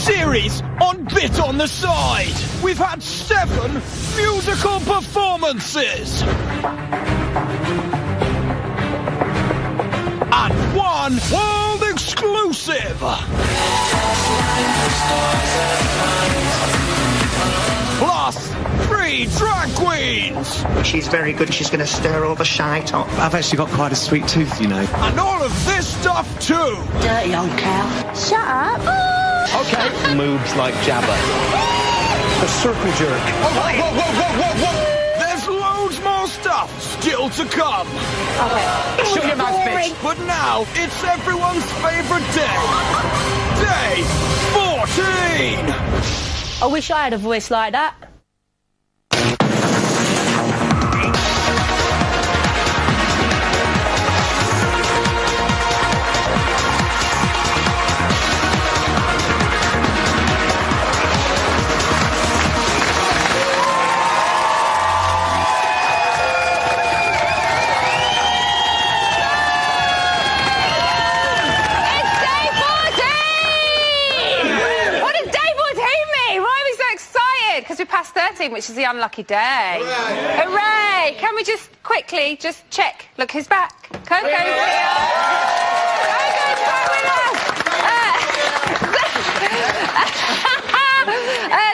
series on Bit on the Side. We've had 7 musical performances. And 1 world exclusive. Plus 3 drag queens. She's very good. She's going to stir all the shite up. I've actually got quite a sweet tooth, you know. And all of this stuff too. Dirty old cow. Shut up. Okay. Moves like Jabba. The circle jerk. Whoa. There's loads more stuff still to come. Okay. Shut your mouth, bitch. But now it's everyone's favourite day. Day 14. I wish I had a voice like that. Because we passed 13, which is the unlucky day. Hooray! Can we just quickly just check? Look who's back. Coco's here. Coco's back with us.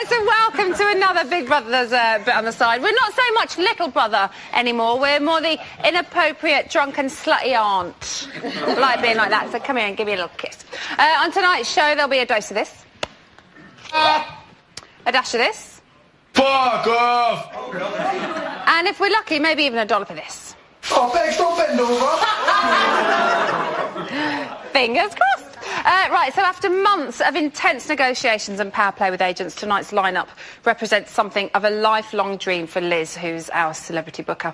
So welcome to another Big Brother's Bit on the Side. We're not so much little brother anymore. We're more the inappropriate, drunken, slutty aunt. I like being like that. So come here and give me a little kiss. On tonight's show, there'll be a dose of this. A dash of this. Fuck off! And if we're lucky, maybe even a dollop of this. Oh, thanks, don't bend over. Fingers crossed. Right, so after months of intense negotiations and power play with agents, tonight's lineup represents something of a lifelong dream for Liz, who's our celebrity booker.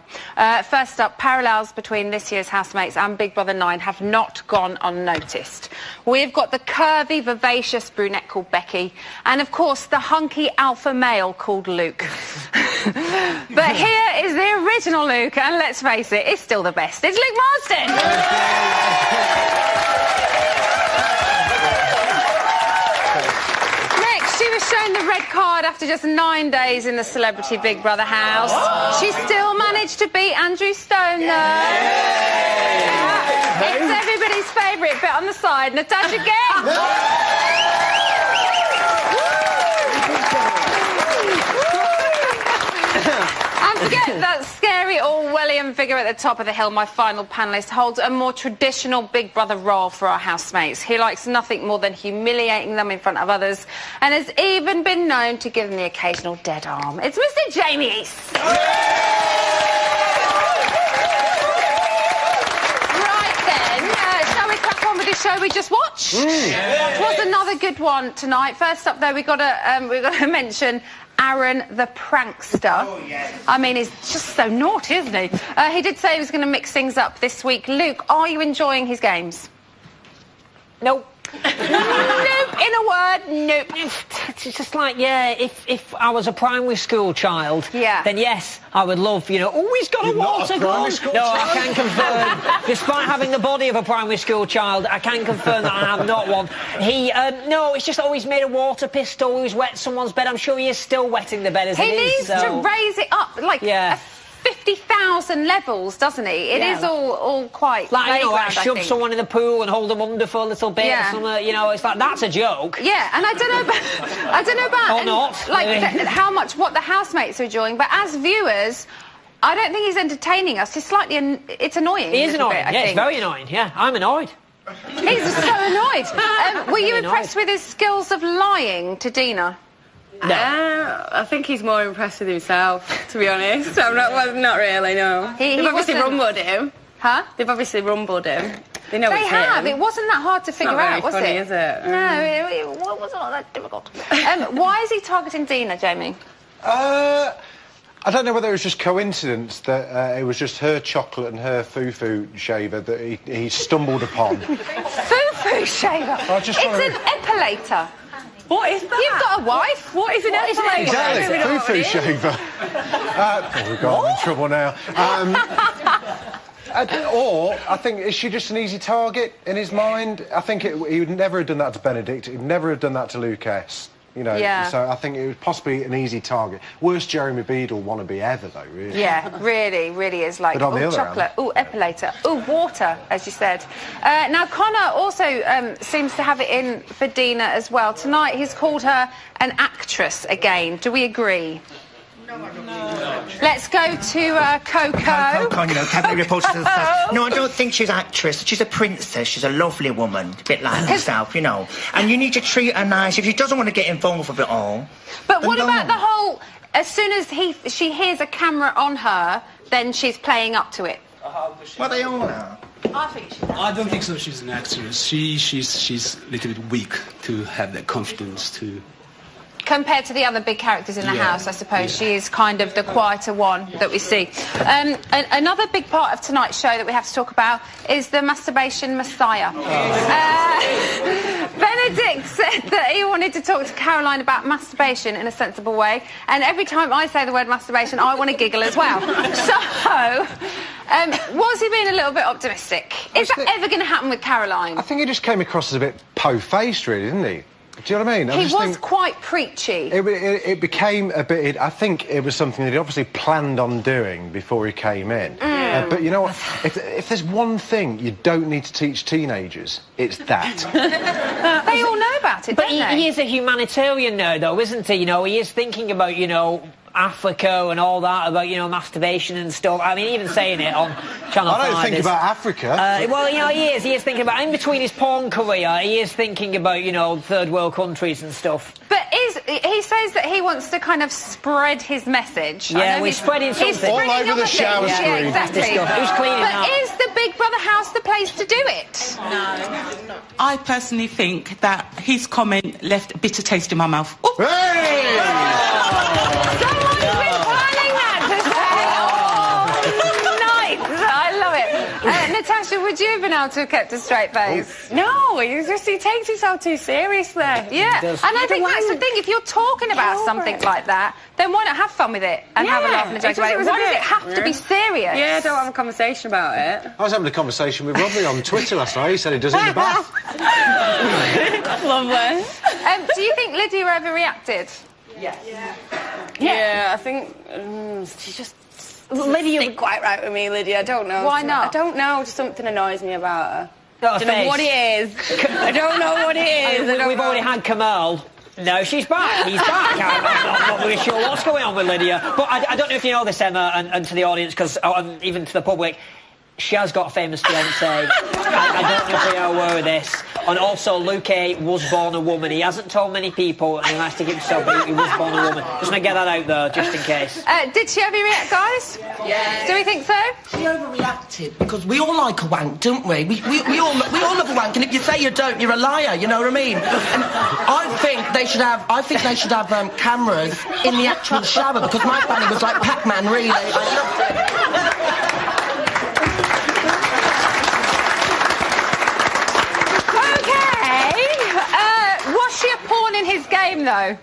First up, parallels between this year's housemates and Big Brother 9 have not gone unnoticed. We've got the curvy, vivacious brunette called Becky, and of course the hunky alpha male called Luke. But here is the original Luke, and let's face it, it's still the best. It's Luke Marsden! She was shown the red card after just 9 days in the celebrity Big Brother house. She still managed to beat Andrew Stone, though. Yeah. It's everybody's favourite Bit on the Side, Natasha Gett. And forget that scary Orwellian figure at the top of the hill. My final panellist holds a more traditional Big Brother role for our housemates. He likes nothing more than humiliating them in front of others, and has even been known to give them the occasional dead arm. It's Mr. Jamie East. Right then, shall we crack on with the show we just watched? It was another good one tonight. First up, though, we got to mention Aaron the prankster. Oh, yes. I mean, he's just so naughty, isn't he? He did say he was going to mix things up this week. Luke, are you enjoying his games? Nope. Nope, in a word, nope. It's just like, yeah, if I was a primary school child, then yes, I would love, you know, oh, he's got a water gun. No, I can confirm, despite having the body of a primary school child, I can confirm that I am not one. No, it's just always made a water pistol, always wet someone's bed. I'm sure he is still wetting the bed as it is. He needs to raise it up, like, 50,000 levels, doesn't he? It is all quite like, you know, shove someone in the pool and hold them under for a little bit or something, you know, it's like, that's a joke. Yeah, and I don't know about or not, like what the housemates are enjoying, but as viewers, I don't think he's entertaining us. It's slightly it's annoying. He is annoying. It's very annoying. Yeah, I'm annoyed. He's so annoyed. Were you impressed with his skills of lying to Dina? No. I think he's more impressed with himself, to be honest. I'm not really, no. They've obviously rumbled him. Huh? They've obviously rumbled him. They know it's him. It wasn't that hard to figure out, was it? Is it? No, it wasn't that difficult. Why is he targeting Dina, Jamie? I don't know whether it was just coincidence that it was just her chocolate and her foo-foo shaver that he stumbled upon. Foo-foo shaver? It's an epilator. What is that? You've got a wife. What is an epilator? Exactly, foo-foo shaver. We've got in trouble now. Or, I think, is she just an easy target in his mind? I think he would never have done that to Benedict. He'd never have done that to Luke S. You know, so I think it was possibly an easy target. Worst Jeremy Beadle wannabe ever, though, really. Yeah, really is like, chocolate, epilator, water, as you said. Now, Connor also seems to have it in for Dina as well. Tonight, he's called her an actress again. Do we agree? No. Let's go to Coco. Coco, you know, cabinet reporter to the Sun. No, I don't think she's an actress. She's a princess. She's a lovely woman, a bit like herself, you know. And you need to treat her nice. If she doesn't want to get involved with it all... But what about the whole... As soon as she hears a camera on her, then she's playing up to it? Well, they all are. I think she's an actress. I don't think so. She's an actress. She's a little bit weak to have that confidence to... Compared to the other big characters in the house, I suppose she is kind of the quieter one that we see. Another big part of tonight's show that we have to talk about is the masturbation messiah. Benedict said that he wanted to talk to Caroline about masturbation in a sensible way, and every time I say the word masturbation, I want to giggle as well. So, was he being a little bit optimistic? Is that ever going to happen with Caroline? I think he just came across as a bit po-faced, really, didn't he? Do you know what I mean? He was quite preachy. It became a bit... I think it was something that he obviously planned on doing before he came in. But you know what? If there's one thing you don't need to teach teenagers, it's that. They all know about it, but don't they? He is a humanitarian now, though, isn't he? You know, he is thinking about, you know, Africa and all that, about, you know, masturbation and stuff. I mean, even saying it on Channel 5... I don't think about Africa. Well, you know, he is thinking about... In between his porn career, he is thinking about, you know, third world countries and stuff. But he says that he wants to kind of spread his message. Yeah, we're spreading something. All over the shower screen. Yeah, exactly. Who's cleaning up? But is the Big Brother house the place to do it? No. I personally think that his comment left a bitter taste in my mouth. Hey! Someone's been planning that to say. Nice. I love it. Natasha, would you have been able to have kept a straight face? No, he takes himself too seriously. Yeah, and I think that's the thing. If you're talking about something like that, then why not have fun with it and have a laugh and a joke about it? Why does it have to be serious? Yeah, don't have a conversation about it. I was having a conversation with Robbie on Twitter last night. He said he does it in the bath. Lovely. Do you think Lydia overreacted? Yeah, I think she just... Lydia didn't quite right with me, Lydia. I don't know. Why not? I don't know. Just something annoys me about her. I don't know what it is. I don't know what it is. We've already had Kamal. No, she's back. He's back. I'm not really sure what's going on with Lydia. But I don't know if you know this, Emma, and to the audience, because even to the public, she has got a famous fiancé. I don't know if they are aware of this. And also, Luke A was born a woman. He hasn't told many people, and he likes to keep himself, but he was born a woman. Just want to get that out there, just in case. Did she overreact, guys? Yeah. Do we think so? She overreacted, because we all like a wank, don't we? We all love a wank, and if you say you don't, you're a liar, you know what I mean? And I think they should have cameras in the actual shower, because my family was like Pac-Man, really. I loved it. Was she a pawn in his game, though?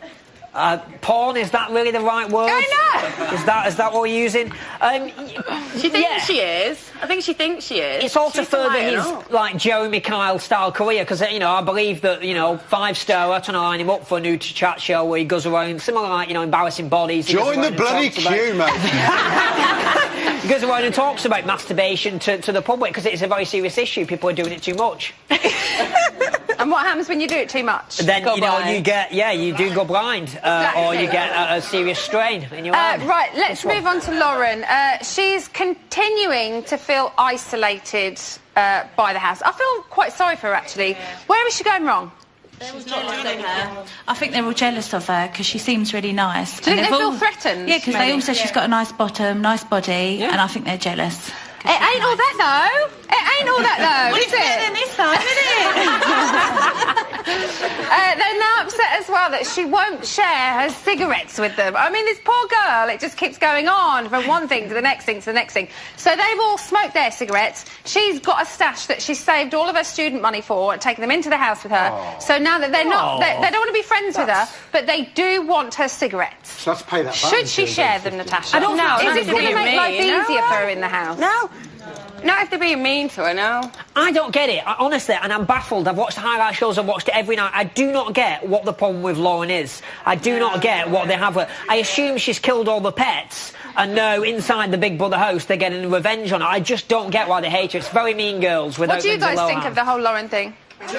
Pawn, is that really the right word? I know. Is that what you're using? She thinks she is. I think she thinks she is. It's all to further his, like, Jeremy Kyle-style career, because, you know, I believe that, you know, 5-star are trying to line him up for a new chat show where he goes around, similar like, you know, embarrassing bodies. Join the bloody queue, mate. He goes around and talks about masturbation to the public, because it's a very serious issue. People are doing it too much. And what happens when you do it too much? Then, you know, you do go blind, exactly. or you get a serious strain in your arm. Right, let's move on to Lauren. She's continuing to feel isolated by the house. I feel quite sorry for her, actually. Where is she going wrong? They're all jealous of her. I think they're all jealous of her because she seems really nice. Do you think they feel threatened? Yeah, because they all said she's got a nice bottom, nice body, and I think they're jealous. It ain't all that, though. It ain't all that, though, is it? This time, isn't it? They're now upset as well that she won't share her cigarettes with them. I mean, this poor girl, it just keeps going on from one thing to the next thing to the next thing. So they've all smoked their cigarettes. She's got a stash that she saved all of her student money for and taken them into the house with her. Oh. So now that they're not, they don't want to be friends with her, but they do want her cigarettes. She'll have to pay that back. Should she share them, Natasha? I don't know. Is this going to make life easier for her in the house? No. Not if they're being mean to her, no. I don't get it, honestly, and I'm baffled. I've watched the highlight shows, I've watched it every night. I do not get what the problem with Lauren is. I do not get what they have with her. I assume she's killed all the pets, and no, inside the Big Brother host, they're getting revenge on her. I just don't get why they hate her. It's very Mean Girls. What do you guys think of the whole Lauren thing? She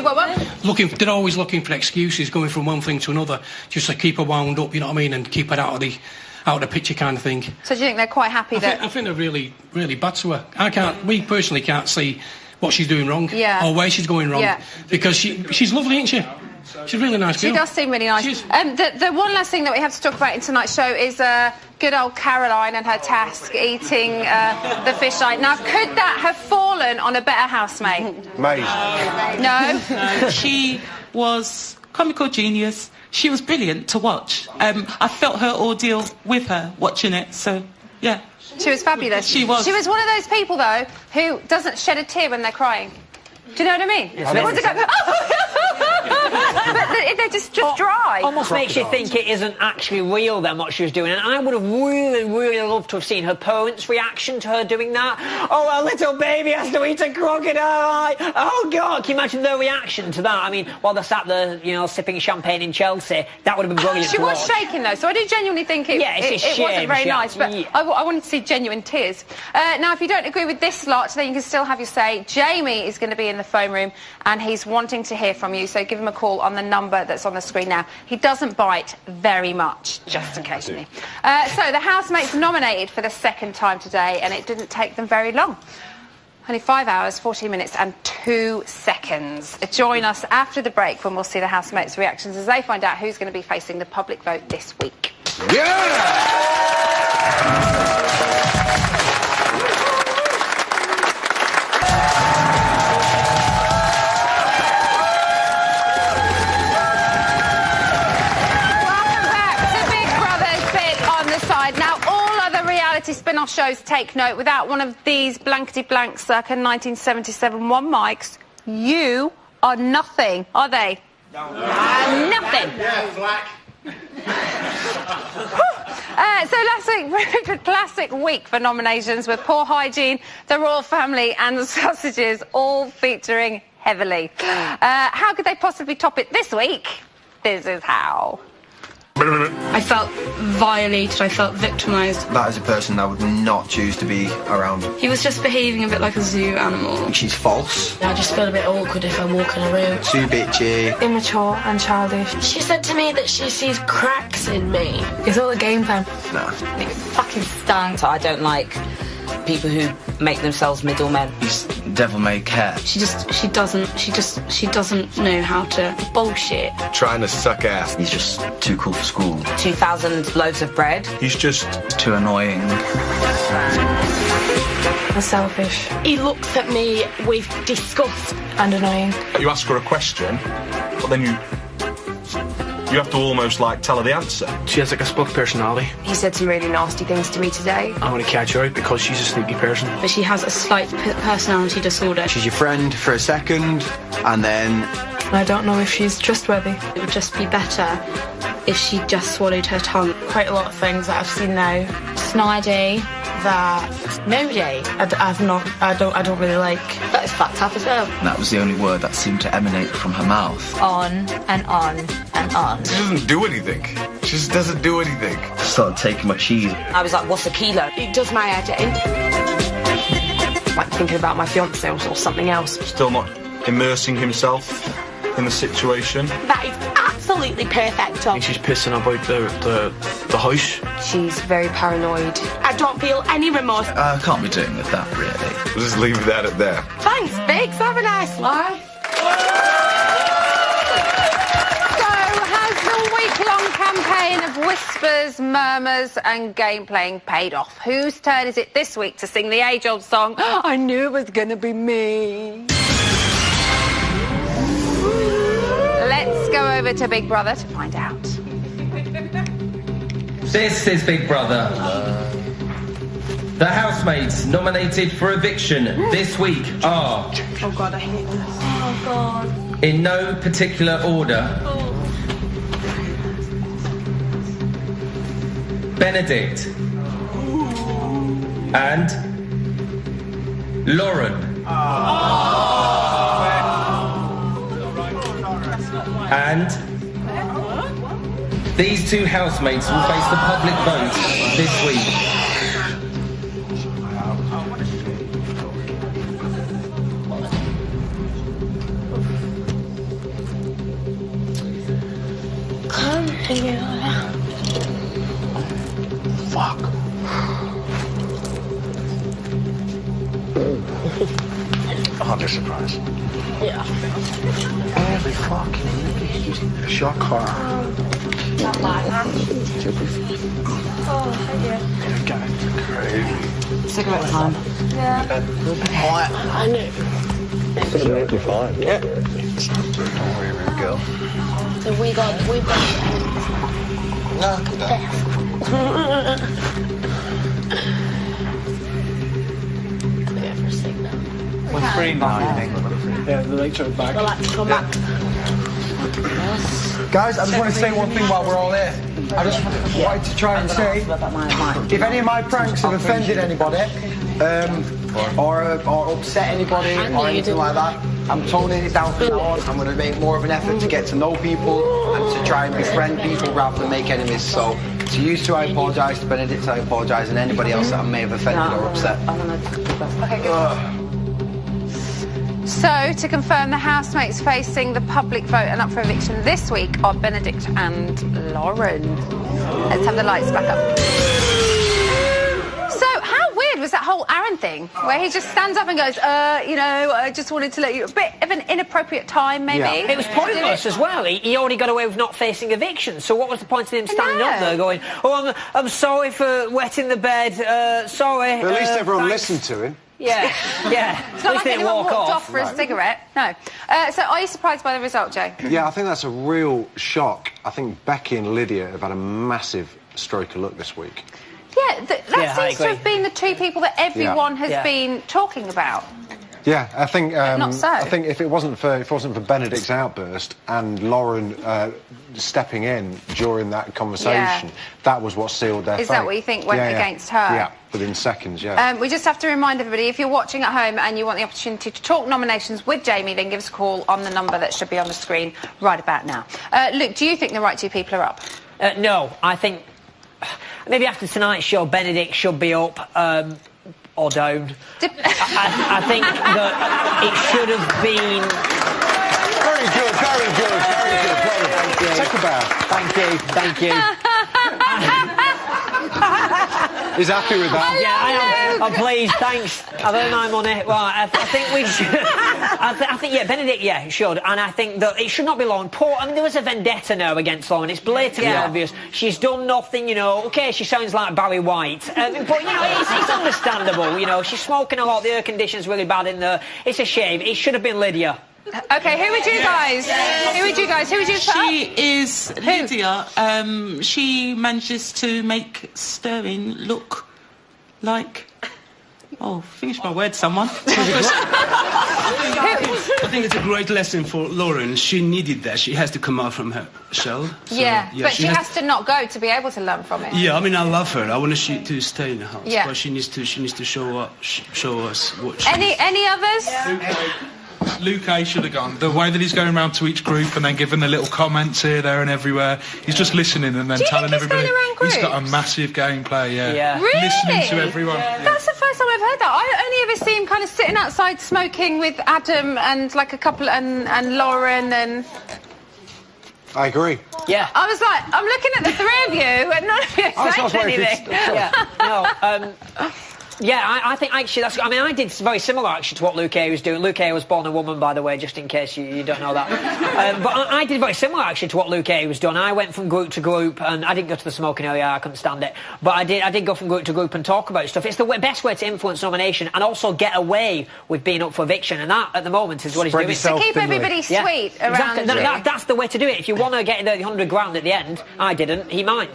got what? They're always looking for excuses, going from one thing to another, just to keep her wound up, you know what I mean, and keep her out of the picture kind of thing. So do you think they're quite happy that... I think they're really, really bad to her. We personally can't see what she's doing wrong, or where she's going wrong, because she's lovely, isn't she? She's a really nice girl. She does seem really nice. The one last thing that we have to talk about in tonight's show is good old Caroline and her task, eating the fish eye. Now, could that have fallen on a better housemate? Mate. No? She was comical genius. She was brilliant to watch. I felt her ordeal with her watching it, so, yeah. She was fabulous. She was. She was one of those people, though, who doesn't shed a tear when they're crying. Do you know what I mean? Yes, they want to go, but they're just dry. Almost makes you think it isn't actually real then what she was doing. And I would have really, really loved to have seen her parents' reaction to her doing that. Oh, a little baby has to eat a crocodile. Oh, God. Can you imagine their reaction to that? I mean, while they sat there, you know, sipping champagne in Chelsea, that would have been brilliant She to was watch. shaking, though, so I did genuinely think it wasn't very nice. But I wanted to see genuine tears. Now, if you don't agree with this lot, then you can still have your say. Jamie is going to be in the phone room, and he's wanting to hear from you, so give him a call on the number that's on the screen now. He doesn't bite very much, just occasionally. So the housemates nominated for the second time today, and it didn't take them very long. Only 5 hours, 14 minutes and 2 seconds. Join us after the break when we'll see the housemates' reactions as they find out who's going to be facing the public vote this week. Spin-off shows take note. Without one of these blankety-blank circa 1977 one mics, you are nothing, are they? No. Nothing. Yeah, black. So last week, a classic week for nominations with Poor Hygiene, The Royal Family and The Sausages all featuring heavily. How could they possibly top it this week? This is how. I felt violated, I felt victimised. That is a person I would not choose to be around. He was just behaving a bit like a zoo animal. She's false. I just feel a bit awkward if I walk in a room. Too bitchy. Immature and childish. She said to me that she sees cracks in me. It's all a game plan. No. It fucking stunk. I don't like people who make themselves middlemen. He's devil-may care. She doesn't know how to bullshit. Trying to suck ass. He's just too cool for school. 2,000 loaves of bread. He's just too annoying. I'm selfish. He looks at me with disgust and annoying. You ask her a question, but then you have to almost like tell her the answer. She has like a split personality. He said some really nasty things to me today. I want to catch her out because she's a sneaky person. But she has a slight personality disorder. She's your friend for a second, and then... I don't know if she's trustworthy. It would just be better if she just swallowed her tongue. Quite a lot of things that I've seen now. Snidey. That moody. I don't really like. That is fucked up as well. That was the only word that seemed to emanate from her mouth. On and on and on. She doesn't do anything. She just doesn't do anything. Started taking my cheese. I was like, what's a kilo? It does my head in. Like thinking about my fiancé or something else. Still not immersing himself in the situation. That is absolutely perfect. I think she's pissing about the house. She's very paranoid. I don't feel any remorse. I can't be doing with that, really. We'll just leave that at there. Thanks, Biggs. Have a nice life. So, has the week-long campaign of whispers, murmurs and game-playing paid off? Whose turn is it this week to sing the age-old song, I knew it was going to be me? Let's go over to Big Brother to find out. This is Big Brother. The housemates nominated for eviction this week are... Oh, God, I hate this. Oh, God. In no particular order. Oh. Benedict. and Lauren. And these two housemates will face the public vote this week. Come here. Fuck. Oh, they're surprised. Yeah. Every fucking it's your car. Not mine. Oh, yeah. You're going crazy. Cigarette time. Yeah. I knew. It's going to be fine. Yeah. Don't worry, baby girl. So we got. No, good day. Clear for signal. We're free now, you think? Yeah, the lights are back. We'll like to come back. Guys, I just want to say one thing while we're all here. I just wanted to try and say, if any of my pranks have offended anybody, or upset anybody, or anything like that, I'm toning it down from now on. I'm going to make more of an effort to get to know people and to try and befriend people rather than make enemies. So, to you two, I apologise. To Benedict, I apologise. And anybody else that I may have offended or upset. Okay, good. So, to confirm, the housemates facing the public vote and up for eviction this week are Benedict and Lauren. Let's have the lights back up. So, how weird was that whole Aaron thing? Where he just stands up and goes, you know, I just wanted to let you... A bit of an inappropriate time, maybe? Yeah. It was pointless as well. He already got away with not facing eviction. So what was the point of him standing up there going, oh, I'm sorry for wetting the bed, sorry... But at least everyone thanks. listened to him. Yeah, yeah. It's not like anyone walked off for a cigarette. No. So are you surprised by the result, Joe? Yeah, I think that's a real shock. I think Becky and Lydia have had a massive stroke of luck this week. Yeah, that seems to have been the two people that everyone has been talking about. Yeah, I think not so. I think if it wasn't for Benedict's outburst and Lauren stepping in during that conversation, that was what sealed their fate. Is that what you think went against her? Yeah, within seconds. Yeah. We just have to remind everybody, if you're watching at home and you want the opportunity to talk nominations with Jamie, then give us a call on the number that should be on the screen right about now. Luke, do you think the right two people are up? No, I think maybe after tonight's show, Benedict should be up. Or down. I think that it should have been... Very good, very good, very good. Well, take a bow. Thank you. He's happy with that. Yeah, I am. Oh, please, thanks. I've earned my money. Right, I think we should... I think, Benedict, should. And I think that it should not be Lauren. I mean, there was a vendetta now against Lauren. It's blatantly obvious. She's done nothing, you know. OK, she sounds like Barry White. But, you know, it's understandable, you know. She's smoking a lot. The air conditioning's really bad in there. It's a shame. It should have been Lydia. OK, who would you guys? Who would you put up? She is Lydia. She manages to make Sterling look like... Oh, finish my word, someone. I think it's a great lesson for Lauren. She needed that. She has to come out from her shell. So, but she has to not go to be able to learn from it. Yeah, I mean, I love her. I want her to stay in the house. Yeah. But she needs to show us what she... Any others? Luke A should have gone. The way that he's going around to each group and then giving the little comments here, there and everywhere. He's just listening and then telling everybody. He's got a massive gameplay, Really? Listening to everyone. That's the first time I've heard that. I only ever see him kind of sitting outside smoking with Adam and like a couple and Lauren and... I agree. Yeah. I was like, I'm looking at the three of you and none of you are saying anything. I think actually that's... I mean, I did very similar actually to what Luke A was doing. Luke A was born a woman, by the way, just in case you don't know that. But I did very similar actually to what Luke A was doing. I went from group to group, and I didn't go to the smoking area. I couldn't stand it. But I did go from group to group and talk about stuff. It's the best way to influence nomination and also get away with being up for eviction. And that, at the moment, is what he's doing. To keep everybody sweet around. Exactly. That's the way to do it. If you want to get the 100 grand at the end, I didn't. He might.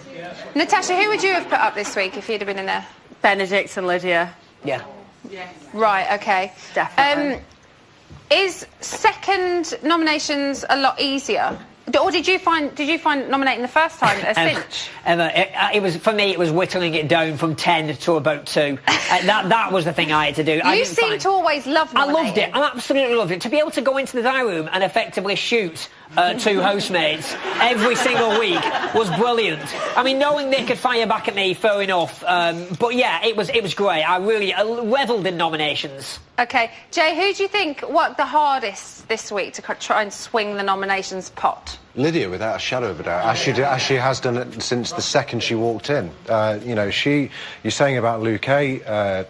Natasha, who would you have put up this week if you'd have been in there? Benedict and Lydia. Yeah. Right, OK. Definitely. Is second nominations a lot easier? Or did you find nominating the first time a cinch? Emma, it was for me. It was whittling it down from 10 to about 2. That was the thing I had to do. You seem to always love nominating. I loved it. I absolutely loved it. To be able to go into the dining room and effectively shoot 2 housemates every single week was brilliant. I mean, knowing they could fire back at me, fair enough. But yeah, it was great. I really revelled in nominations. OK. Jay, who do you think worked the hardest this week to try and swing the nominations pot? Lydia, without a shadow of a doubt, as she has done it since the second she walked in. You know, you're saying about Luke A,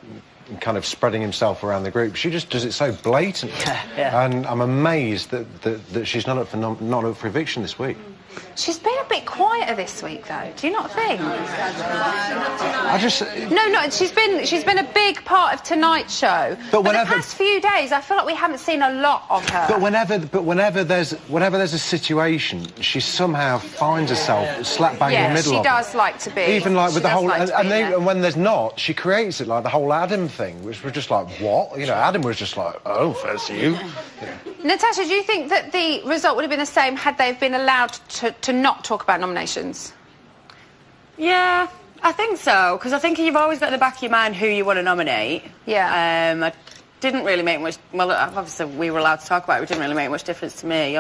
kind of spreading himself around the group. She just does it so blatantly. Yeah. And I'm amazed that she's not up for eviction this week. She's been a bit quieter this week, though. Do you not think? No, she's been a big part of tonight's show. But the past few days, I feel like we haven't seen a lot of her. But whenever there's a situation, she somehow finds herself slap bang in the middle of it. Yeah, she does like to be. Even like with the whole, and when there's not, she creates it like the whole Adam thing, which was just like, what? You know, Adam was just like, oh, first you. Yeah. Natasha, do you think that the result would have been the same had they been allowed to not talk about nominations? Yeah, I think so, because I think you've always got in the back of your mind who you want to nominate. Yeah. I didn't really make much... Well, obviously, we were allowed to talk about it. It didn't really make much difference to me.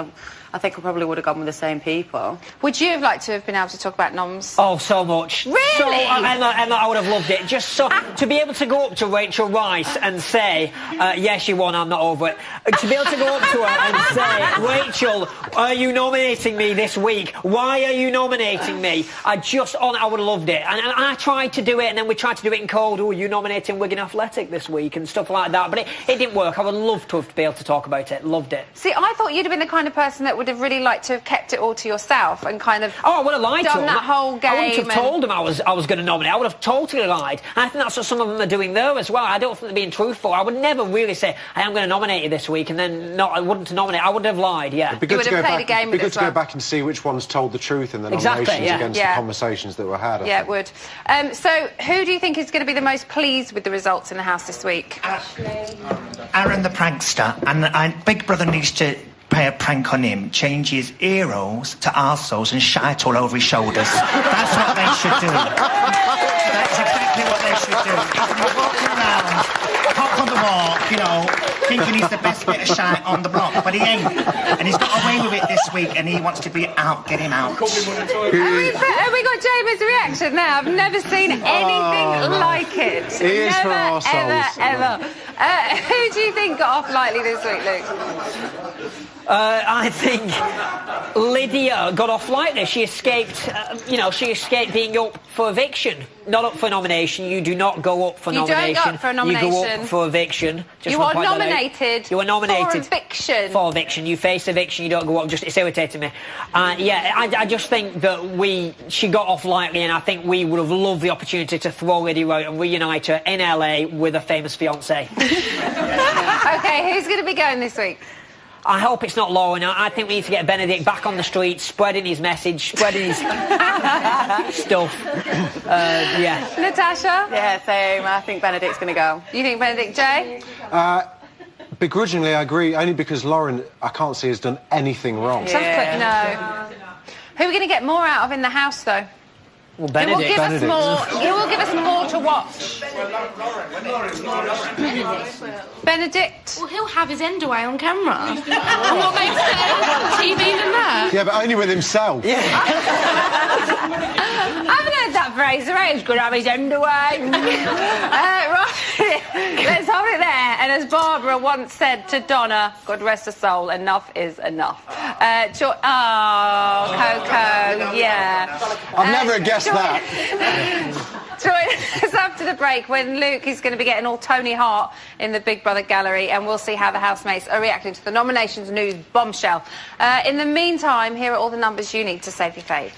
I think I probably would have gone with the same people. Would you have liked to have been able to talk about noms? Oh, so much. Really? So, Emma, I would have loved it. Just so... to be able to go up to Rachel Rice and say, yes, you won, I'm not over it. To be able to go up to her and say, Rachel, are you nominating me this week? Why are you nominating me? I would have loved it. And I tried to do it, and then we tried to do it in code. Oh, you nominating Wigan Athletic this week and stuff like that. But it didn't work. I would love to have been able to talk about it. Loved it. See, I thought you'd have been the kind of person that would have really liked to have kept it all to yourself and kind of I would have lied to them. That whole game. I wouldn't have told them I was going to nominate. I would have totally lied. And I think that's what some of them are doing there as well. I don't think they're being truthful. I would never really say, I am going to nominate you this week, and then I wouldn't nominate. I would have lied, yeah. It'd be good to go back and see which ones told the truth in the nominations against the conversations that were had. Yeah, it would. So, who do you think is going to be the most pleased with the results in the house this week? Aaron the prankster. And Big Brother needs to play a prank on him, change his earholes to arseholes and shite all over his shoulders. That's what they should do. That's exactly what they should do. He's walking around, hop on the walk, you know, thinking he's the best bit of shite on the block, but he ain't. And he's got away with it this week, and he wants to be out. Get him out. Have we got Jamie's reaction now? I've never seen anything like it. He is for arseholes. Ever. Who do you think got off lightly this week, Luke? I think Lydia got off lightly. She escaped, she escaped being up for eviction. Not up for nomination. You do not go up for nomination. You don't go up for a nomination. You go up for eviction. You are nominated. You are nominated for eviction. For eviction. You face eviction. You don't go up. It's irritating me. I just think that she got off lightly, and I think we would have loved the opportunity to throw Lydia out and reunite her in LA with a famous fiancé. OK, who's going to be going this week? I hope it's not Lauren. I think we need to get Benedict back on the street, spreading his message, spreading his stuff. Yeah. Natasha? Yeah, same. I think Benedict's going to go. You think Benedict, Jay? Begrudgingly, I agree, only because Lauren, I can't see, has done anything wrong. Yeah. No. Who are we going to get more out of in the house, though? Well, Benedict. He will give us more to watch. Benedict? Well, he'll have his end away on camera. What makes better TV than that? Yeah, but only with himself. Yeah. I haven't heard that phrase, right? He's going to have his end away. Right, let's hold it there. And as Barbara once said to Donna, God rest her soul, enough is enough. Coco, yeah. I've never guessed that. Join us after the break when Luke is going to be getting all Tony Hart in the Big Brother gallery, and we'll see how the housemates are reacting to the nominations news bombshell. In the meantime, here are all the numbers you need to save your fave.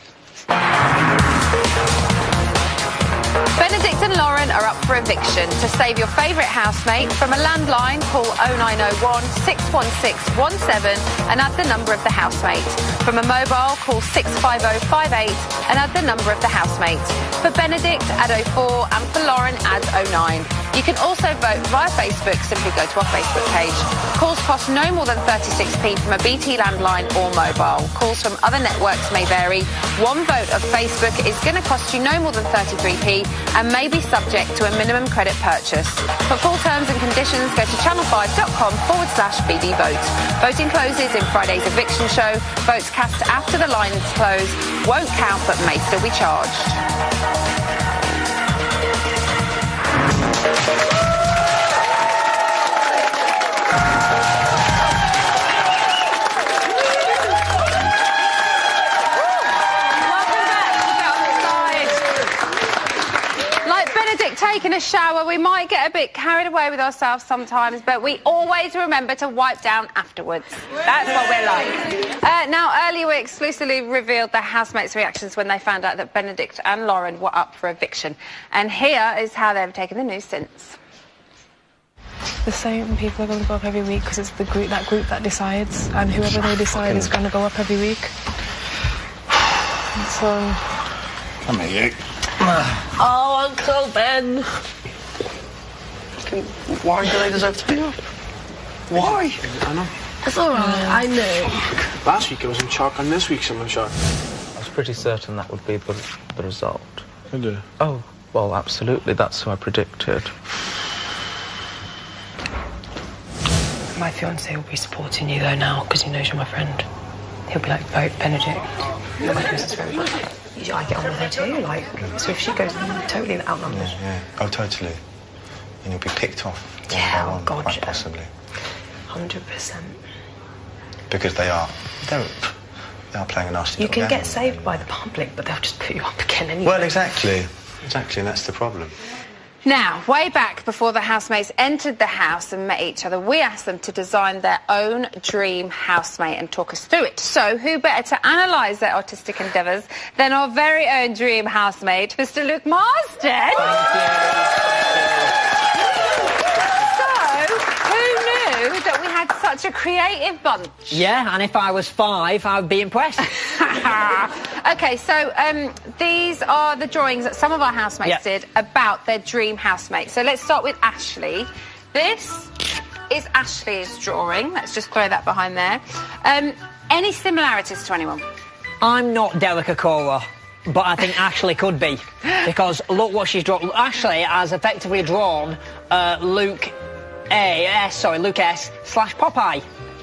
Benedict and Lauren are up for eviction. To save your favourite housemate, from a landline, call 0901 616 17 and add the number of the housemate. From a mobile, call 65058 and add the number of the housemate. For Benedict, add 04 and for Lauren, add 09. You can also vote via Facebook. Simply go to our Facebook page. Calls cost no more than 36p from a BT landline or mobile. Calls from other networks may vary. One vote of Facebook is going to cost you no more than 33p and may be subject to a minimum credit purchase. For full terms and conditions, go to channel5.com/BBVote. Voting closes in Friday's eviction show. Votes cast after the lines close won't count but may still be charged. Taking a shower, we might get a bit carried away with ourselves sometimes, but we always remember to wipe down afterwards. That's what we're like. Now, earlier we exclusively revealed the housemates' reactions when they found out that Benedict and Lauren were up for eviction. And here is how they've taken the news since. The same people are going to go up every week because it's the group that decides, and whoever they decide is going to go up every week. So... Come here, you. Oh, Uncle Ben. Why do they deserve to be up? Why? I know. It's all right, I know. Last week it was in shock, and this week's in shock. I was pretty certain that would be the result. Did you? Oh, well, absolutely. That's who I predicted. My fiancé will be supporting you, though, now, because he knows you're my friend. He'll be like, vote Benedict. I get on with her too, like, so if she goes totally outnumbered. Yeah. Oh, totally. And you'll be picked off. Yeah, oh God, quite possibly. 100%. Because they are playing a nasty You little can game. get saved by the public, but they'll just put you up again anyway. Well, exactly, and that's the problem. Now, way back before the housemates entered the house and met each other, we asked them to design their own dream housemate and talk us through it. So, who better to analyse their artistic endeavours than our very own dream housemate, Mr. Luke Marsden? So, who knew that we had such a creative bunch? Yeah, and if I was 5, I would be impressed. OK, so these are the drawings that some of our housemates did about their dream housemate. So let's start with Ashley. This is Ashley's drawing. Let's just throw that behind there. Any similarities to anyone? I'm not Delica Cora, but I think Ashley could be. Because look what she's drawn. Ashley has effectively drawn Luke S/Popeye.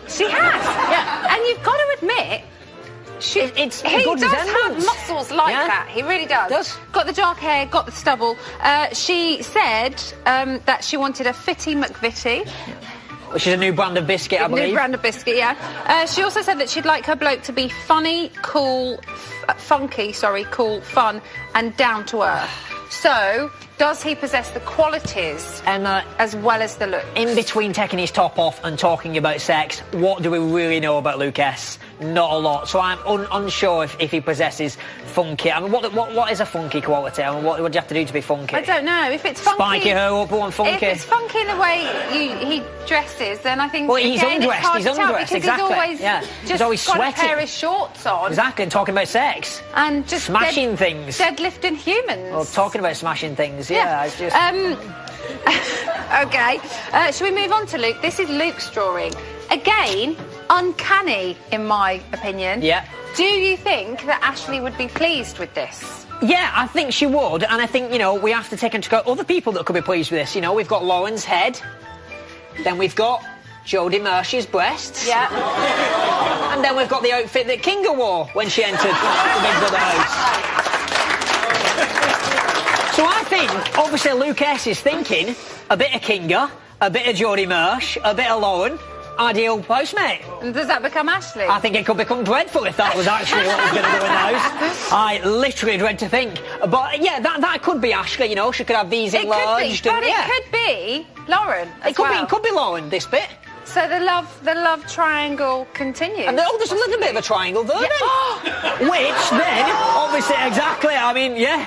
She has? Yeah. And you've got to admit... he does have muscles like that. He really does. Got the dark hair, got the stubble. She said that she wanted a Fitty McVitty. Which is a new brand of biscuit, I believe. New brand of biscuit, yeah. She also said that she'd like her bloke to be funny, cool, fun, and down to earth. So, does he possess the qualities as well as the look? In between taking his top off and talking about sex, what do we really know about Luke S? Not a lot. So I'm unsure if he possesses funky. I mean, what is a funky quality? I mean, what do you have to do to be funky? I don't know. If it's funky... Spiky her up, and funky. If it's funky in the way he dresses, then I think... Well, he's undressed. He's undressed, exactly. He's always sweating. got a pair of shorts on. Exactly, and talking about sex. And just... Smashing things. Deadlifting humans. Well, talking about smashing things, it's just... OK. Shall we move on to Luke? This is Luke's drawing. Again, uncanny, in my opinion. Yeah. Do you think that Ashley would be pleased with this? Yeah, I think she would, and I think, we have to take into account other people that could be pleased with this. We've got Lauren's head, then we've got Jodie Mersh's breasts. Yeah. And then we've got the outfit that Kinga wore when she entered the Big Brother house. So I think, obviously, Luke S is thinking a bit of Kinga, a bit of Jodie Mersh, a bit of Lauren. Ideal housemate. And does that become Ashley? I think it could become dreadful if that was actually what was going to go in the house. I literally dread to think. But yeah, that could be Ashley. She could have these enlarged. It could be Lauren. It could be Lauren. This bit. So the love triangle continues. And there's a little bit of a triangle there, then. Which then, obviously, exactly. I mean, yeah.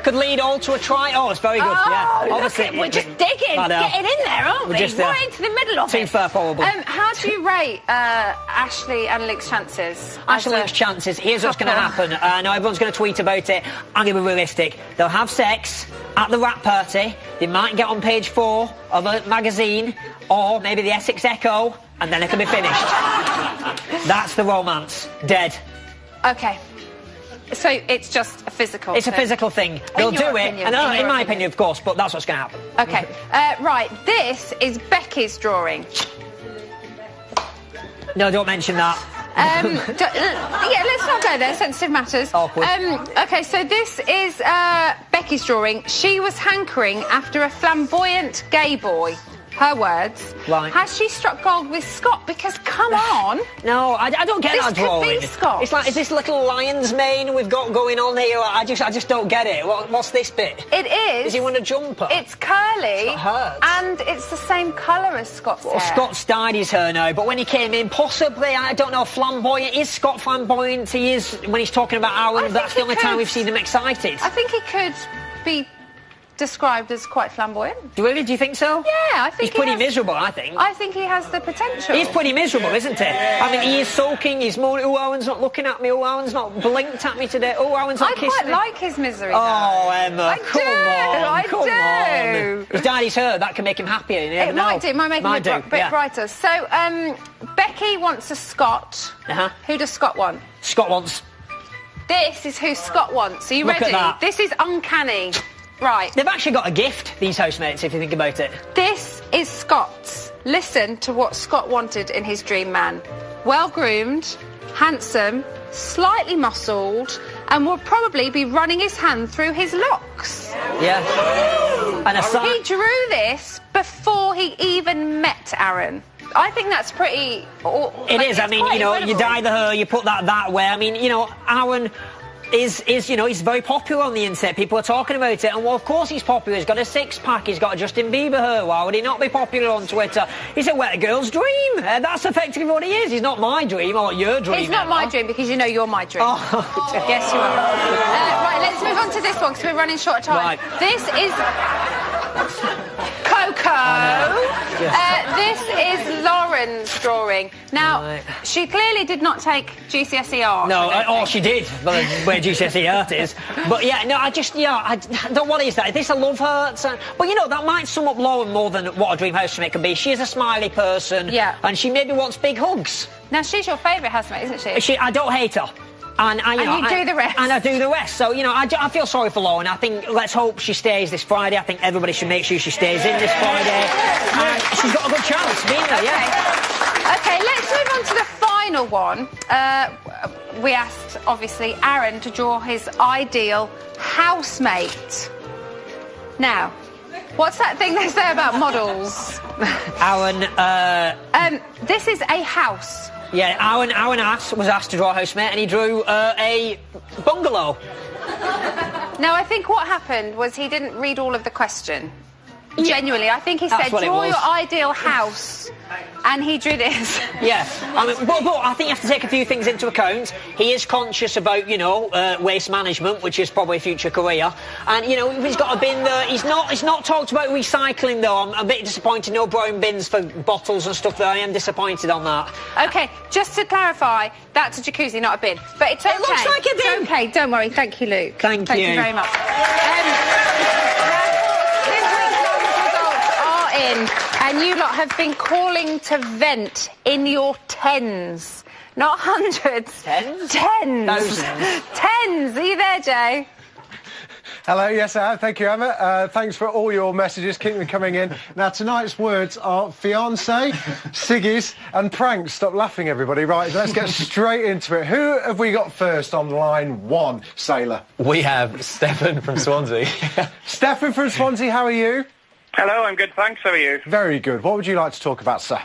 could lead all to a try. Oh, it's very good. Oh, yeah. Obviously, we're just digging, getting in there, aren't we? Just, right into the middle of Team it. fair, probably. How do you rate Ashley and Luke's chances? Ashley and Luke's chances. Here's what's going to happen. Now everyone's going to tweet about it. I'm going to be realistic. They'll have sex at the wrap party. They might get on page 4 of a magazine, or maybe the Essex Echo, and then it can be finished. That's the romance. Dead. Okay. So it's just a physical It's a physical thing. They'll do it, and in my opinion, of course, but that's what's going to happen. Okay. Right, this is Becky's drawing. No, don't mention that. Yeah, let's not go there. Sensitive matters. Awkward. Okay, so this is Becky's drawing. She was hankering after a flamboyant gay boy. Her words. Right. Has she struck gold with Scott? Because come on. No, I don't get that drawing. This could be Scott. It's like, is this little lion's mane we've got going on here? I just don't get it. What's this bit? It is. Is he wearing a jumper? It's curly. It's not hers. And it's the same colour as Scott's hair. Scott's dyed his hair now, but when he came in, possibly, I don't know, flamboyant. Is Scott flamboyant? He is, when he's talking about Aaron, that's the only time we've seen him excited. I think he could be described as quite flamboyant. Really? Do you think so? Yeah, I think he's pretty miserable, I think. I think he has the potential. He's pretty miserable, isn't he? I mean, he is sulking, he's moaning, oh, Owen's not looking at me, oh, Owen's not blinked at me today, oh, Owen's not kissed me. I quite like his misery, though. Oh, Emma, come on. I do. He's dyed his hair, that can make him happier. It might do, it might make him a bit brighter. So, Becky wants a Scott. Who does Scott want? Scott wants. This is who Scott wants. Are you Look ready? at that. This is uncanny. Right. They've actually got a gift, these housemates, if you think about it. This is Scott's. Listen to what Scott wanted in his dream man. Well-groomed, handsome, slightly muscled, and will probably be running his hand through his locks. Yeah. And he drew this before he even met Aaron. I think that's pretty... It is. I mean, you know, you dye the hair, you put that way. I mean, you know, Aaron... is you know, he's very popular on the internet. People are talking about it, and well, of course he's popular. He's got a six-pack, he's got a Justin Bieber hair. Why would he not be popular on Twitter? He's a wet girl's dream. That's effectively what he is. He's not my dream or your dream. He's not my dream, because you know you're my dream. Oh. Yes, you are. Right, let's move on to this one, because we're running short of time. Right. This is... Coco. This is Lauren's drawing. Now, she clearly did not take GCSE art. No, she did, where GCSE art is. But yeah, no, I don't. What is that? Is this a love hurt? But you know, that might sum up Lauren more than what a dream housemate can be. She is a smiley person. Yeah. And she maybe wants big hugs. Now, she's your favourite housemate, isn't she? I don't hate her. And you do the rest. And I do the rest. So, you know, I feel sorry for Lauren. I think, let's hope she stays this Friday. I think everybody should make sure she stays in this Friday. And she's got a good chance being there, yeah. OK, let's move on to the final one. We asked, obviously, Aaron to draw his ideal housemate. Now, what's that thing they say about models? Aaron, this is a house. Yeah, Aaron was asked to draw a housemate, and he drew a bungalow. Now, I think what happened was he didn't read all of the question. Genuinely, I think he said, draw your ideal house, and he drew this. Yeah, I mean, but I think you have to take a few things into account. He is conscious about, you know, waste management, which is probably a future career, and you know, he's got a bin there. He's not talked about recycling though. I'm a bit disappointed. No brown bins for bottles and stuff there. I am disappointed on that. Okay, just to clarify, that's a jacuzzi, not a bin. But it's okay. It looks like a bin. It's okay. Don't worry. Thank you, Luke. Thank you very much. And you lot have been calling to vent in your tens, not hundreds. Tens? Tens. Thousands. Tens. Are you there, Jay? Hello, yes, I am. Thank you, Emma. Thanks for all your messages. Keep them coming in. Now, tonight's words are fiancé, ciggies and pranks. Stop laughing, everybody. Right, let's get straight into it. Who have we got first on line one, Sailor? We have Stefan from Swansea. Stefan from Swansea, how are you? Hello, I'm good, thanks. How are you? Very good. What would you like to talk about, sir?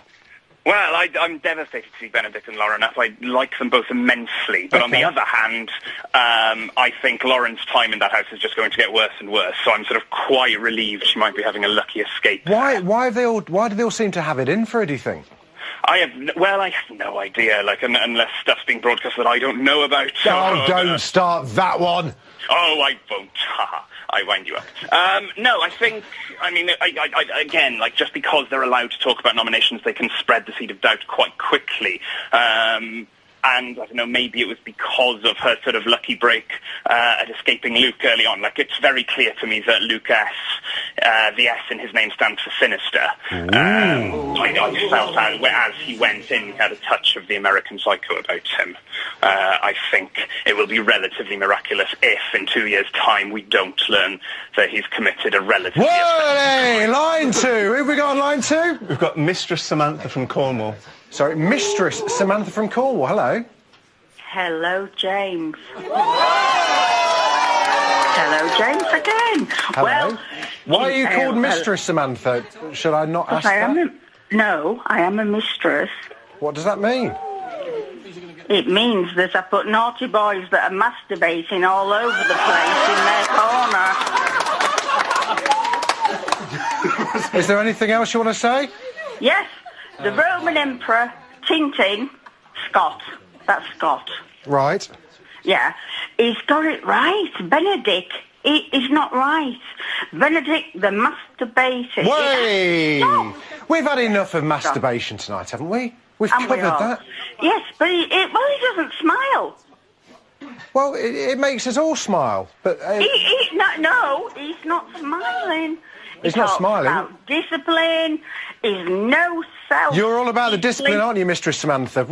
Well, I'm devastated to see Benedict and Lauren up. I like them both immensely. But on the other hand, I think Lauren's time in that house is just going to get worse and worse. So I'm sort of quite relieved she might be having a lucky escape. Why do they all seem to have it in for it, do you think? I have no idea, like, unless stuff's being broadcast that I don't know about. Oh, don't start that one. Oh, I won't. I wind you up. No, I think, I mean, again, like, just because they're allowed to talk about nominations, they can spread the seed of doubt quite quickly. And, I don't know, maybe it was because of her sort of lucky break at escaping Luke early on. Like, it's very clear to me that Luke S., the S in his name stands for sinister. I felt as he went in, he had a touch of the American Psycho about him. I think it will be relatively miraculous if, in 2 years' time, we don't learn that he's committed a relatively... Hey, line 2. Who have we got on line 2? We've got Mistress Samantha from Cornwall. Sorry, Mistress Samantha from Cornwall. Hello. Hello, James. Hello, James again. Hello. Well, why are you called Mistress Samantha? Should I not ask that? No, I am a mistress. What does that mean? It means that I put naughty boys that are masturbating all over the place in their corner. Is there anything else you want to say? Yes. The Roman Emperor, Tintin, Scott. That's Scott. Right. Yeah. He's got it right. Benedict, he's not right. Benedict the masturbator. Wait! We've had enough of masturbation tonight, haven't we? We've covered that. Yes, but he doesn't smile. Well, it makes us all smile, but... No, he's not smiling. He's not smiling. About discipline, he's no self. You're all about the discipline, aren't you, Mistress Samantha?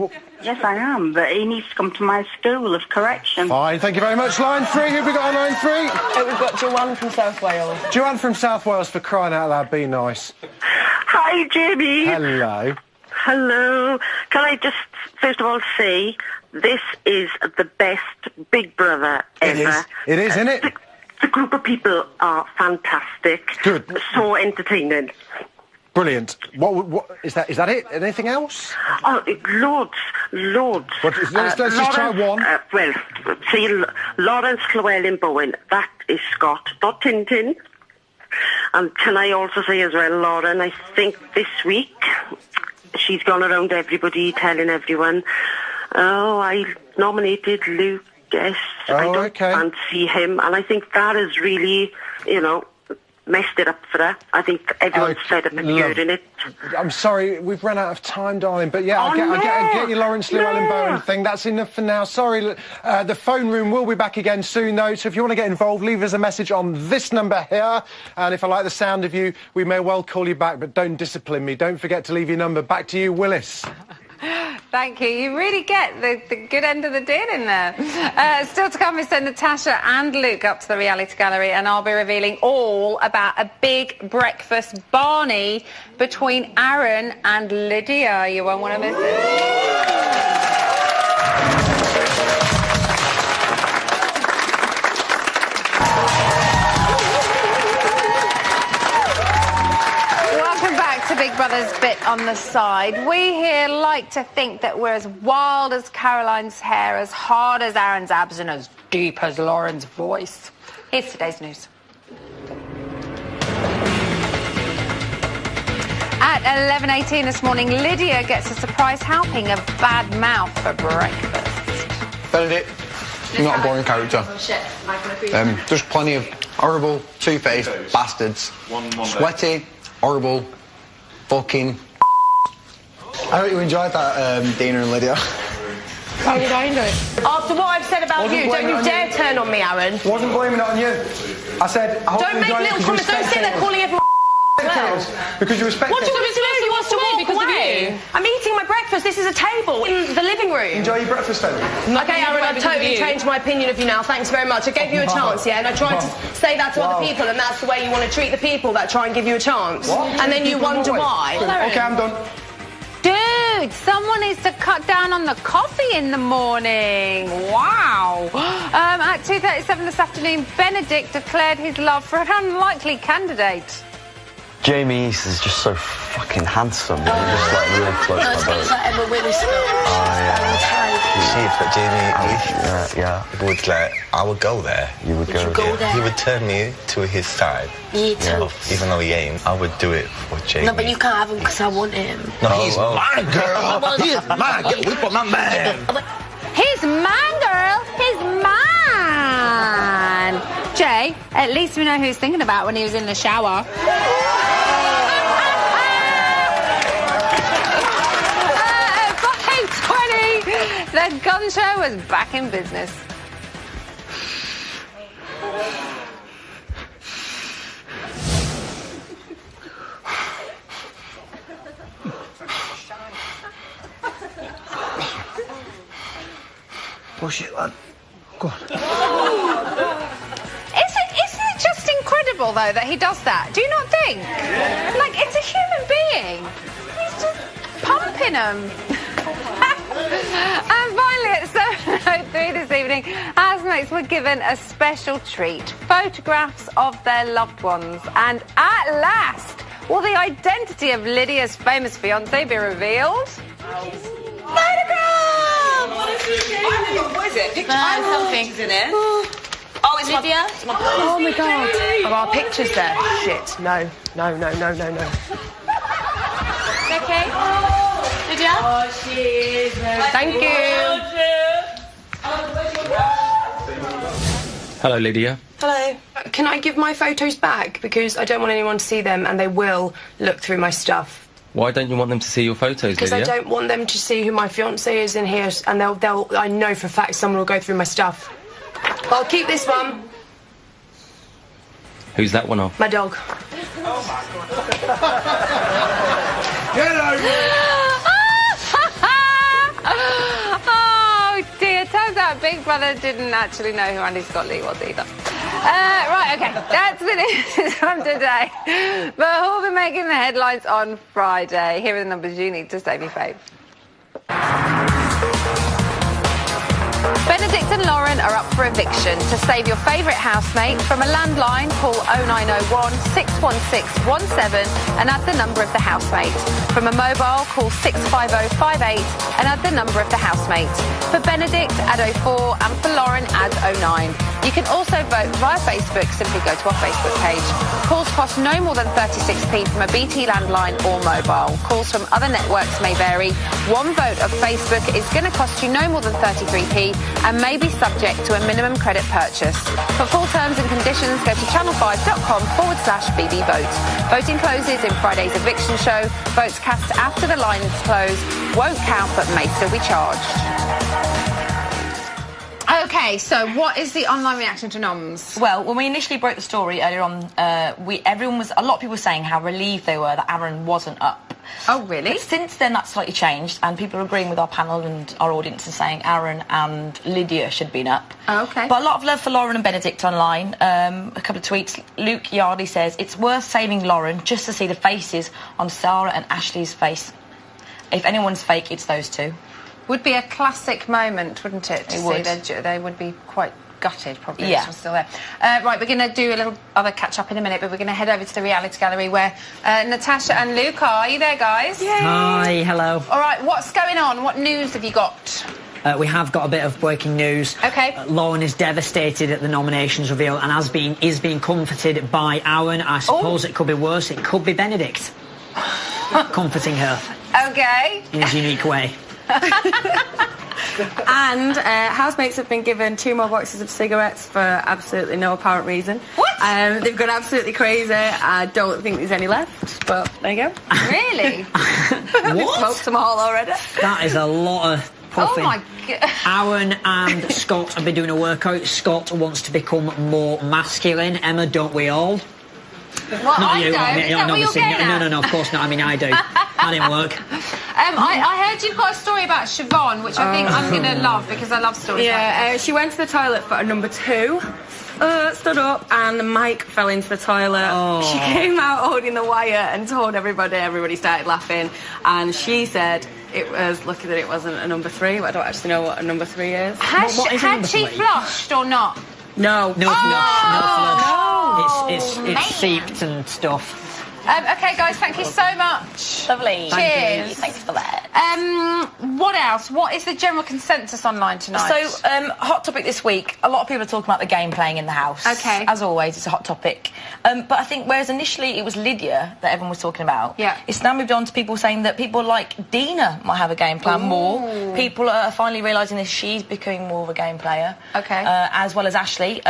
Yes, I am, but he needs to come to my school of correction. Fine, thank you very much. Line 3, who have we got on line 3? We've got Joanne from South Wales. Joanne from South Wales, for crying out loud, be nice. Hi, Jimmy. Hello. Hello. Can I just, first of all, say, this is the best Big Brother ever. It is, isn't it? The group of people are fantastic. Good. So entertaining. Brilliant. What is that? Is that it? Anything else? Oh, loads. Let's just try one. Well, see, Lawrence Llewellyn Bowen, that is Scott, not Tintin. And can I also say as well, Lauren, I think this week she's gone around everybody telling everyone, oh, I nominated Luke. Yes, I don't fancy him, and I think that has really, messed it up for her. I think everyone's fed up with hearing it. I'm sorry, we've run out of time, darling, but yeah, I get your Lawrence Llewellyn Bowen thing. That's enough for now. Sorry, the phone room will be back again soon, though, so if you want to get involved, leave us a message on this number here, and if I like the sound of you, we may well call you back, but don't discipline me. Don't forget to leave your number. Back to you, Willis. Thank you. You really get the good end of the deal in there. Still to come, we send Natasha and Luke up to the reality gallery, and I'll be revealing all about a big breakfast Barney between Aaron and Lydia. You won't want to miss it. Big Brother's bit on the side. We here like to think that we're as wild as Caroline's hair, as hard as Aaron's abs, and as deep as Lauren's voice. Here's today's news. At 11:18 this morning, Lydia gets a surprise helping of bad mouth for breakfast. Benedict, not a boring character. There's plenty of horrible, two-faced bastards. Sweaty, horrible, fucking. I hope you enjoyed that, Dina and Lydia. How did I enjoy it? After what I've said about you, don't you dare turn on me, Aaron. Wasn't blaming it on you. I said, I hope don't make little comments. Don't sit there calling everyone because you respect. What do you want me to do? He wants to walk because away. Of you. I'm eating my breakfast. This is a table in the living room. Enjoy your breakfast then. Okay, Aaron, I've totally changed my opinion of you now. Thanks very much. I gave you a chance, yeah, and I tried to say that to other people, and that's the way you want to treat the people that try and give you a chance. What? And then you wonder why. Okay, I'm done. Dude, someone needs to cut down on the coffee in the morning. Wow. At 2:37 this afternoon, Benedict declared his love for an unlikely candidate. Jamie East is just so fucking handsome. And he just like really floats No, it's my good boat. like Emma Willis. Oh yeah. You see, but Jamie would I would go there. You would go there? He would turn me to his side. Me too. Even though he ain't, I would do it for Jamie. No, but you can't have him because I want him. No, he's my girl. He's my girl. We put my man. He's mine, girl. He's mine. Jay, at least we know who he's thinking about when he was in the shower. At 5:20, the gun show was back in business. Push it, lad. Go on. Isn't it just incredible, though, that he does that? Do you not think? Like, it's a human being. He's just pumping them. And finally, at 7:03 this evening, housemates were given a special treat. Photographs of their loved ones. And at last, will the identity of Lydia's famous fiancé be revealed? What is it? Picture some things in it. Oh, it's Lydia. Oh my God. Are our pictures there? Shit. No. Okay. Lydia? Oh, she is. Thank you. Hello, Lydia. Hello. Can I give my photos back? Because I don't want anyone to see them and they will look through my stuff. Why don't you want them to see your photos, Because Lydia? I don't want them to see who my fiancé is in here, and they'll. I know for a fact someone will go through my stuff. I'll keep this one. Who's that one off? My dog. Oh dear, turns out Big Brother didn't actually know who Andy Scott Lee was either. Right, okay, that's the news from today. But who'll be making the headlines on Friday? Here are the numbers you need to save your fave. Benedict and Lauren are up for eviction. To save your favourite housemate, from a landline, call 0901 61617 and add the number of the housemate. From a mobile, call 65058 and add the number of the housemate. For Benedict, add 04 and for Lauren, add 09. You can also vote via Facebook. Simply go to our Facebook page. Calls cost no more than 36p from a BT landline or mobile. Calls from other networks may vary. One vote of Facebook is going to cost you no more than 33p and may be subject to a minimum credit purchase. For full terms and conditions, go to channel5.com/BBVote. Voting closes in Friday's eviction show. Votes cast after the lines close won't count but may still be charged. Okay, so what is the online reaction to Noms? Well, when we initially broke the story earlier on, a lot of people were saying how relieved they were that Aaron wasn't up. Oh, really? But since then, that's slightly changed, and people are agreeing with our panel and our audience and saying Aaron and Lydia should have been up. Oh, okay. But a lot of love for Lauren and Benedict online. A couple of tweets. Luke Yardy says, it's worth saving Lauren just to see the faces on Sarah and Ashley's face. If anyone's fake, it's those two. Would be a classic moment, wouldn't it? It would. They would be quite gutted, probably, Yeah. if was still there. Right, we're going to do a little other catch-up in a minute, but we're going to head over to the reality gallery where Natasha and Luke are. Are you there, guys? Yay. Hi, hello. All right, what's going on? What news have you got? We have got a bit of breaking news. Okay. Lauren is devastated at the nominations reveal and is being comforted by Aaron. I suppose it could be worse. It could be Benedict comforting her. Okay. In his unique way. And housemates have been given 2 more boxes of cigarettes for absolutely no apparent reason. What? They've gone absolutely crazy. I don't think there's any left, but there you go. Really? They've smoked them all already. That is a lot of puffing. Oh, my God. Aaron and Scott have been doing a workout. Scott wants to become more masculine. Emma, don't we all? Well, Not I you. don't. I mean, Is that what you're getting at? No, of course not. I mean, I do. That didn't work. I heard you've got a story about Siobhan, which I think I'm going to love because I love stories like this. She went to the toilet for number 2. Stood up and the mic fell into the toilet. Oh. She came out holding the wire and told everybody. Everybody started laughing, and she said it was lucky that it wasn't a number 3. But I don't actually know what a number 3 is. Had she flushed or not? No. No flush. Oh, It's seeped and stuff. OK, guys, thank you so much. Lovely. Cheers. Thanks for that. What else? What is the general consensus online tonight? So, hot topic this week. A lot of people are talking about the game playing in the house. OK. As always, it's a hot topic. But I think whereas initially it was Lydia that everyone was talking about, it's now moved on to people saying that people like Dina might have a game plan more. People are finally realising that she's becoming more of a game player. OK. As well as Ashley.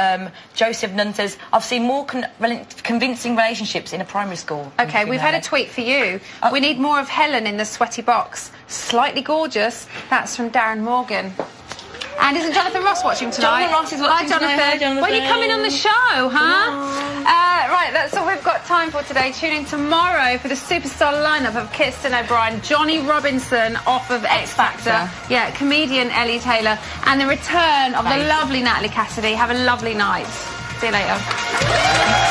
Joseph Nunn says, I've seen more convincing relationships in a primary school. OK, we've had a tweet for you. We need more of Helen in the sweaty box. Slightly gorgeous. That's from Darren Morgan. And isn't Jonathan Ross watching tonight? Jonathan Ross is watching tonight. Hi, Jonathan. When are you coming on the show, huh? Right, that's all we've got time for today. Tune in tomorrow for the superstar lineup of Kirsten O'Brien, Johnny Robinson off of X Factor. Yeah, comedian Ellie Taylor, and the return of the lovely Natalie Cassidy. Have a lovely night. See you later.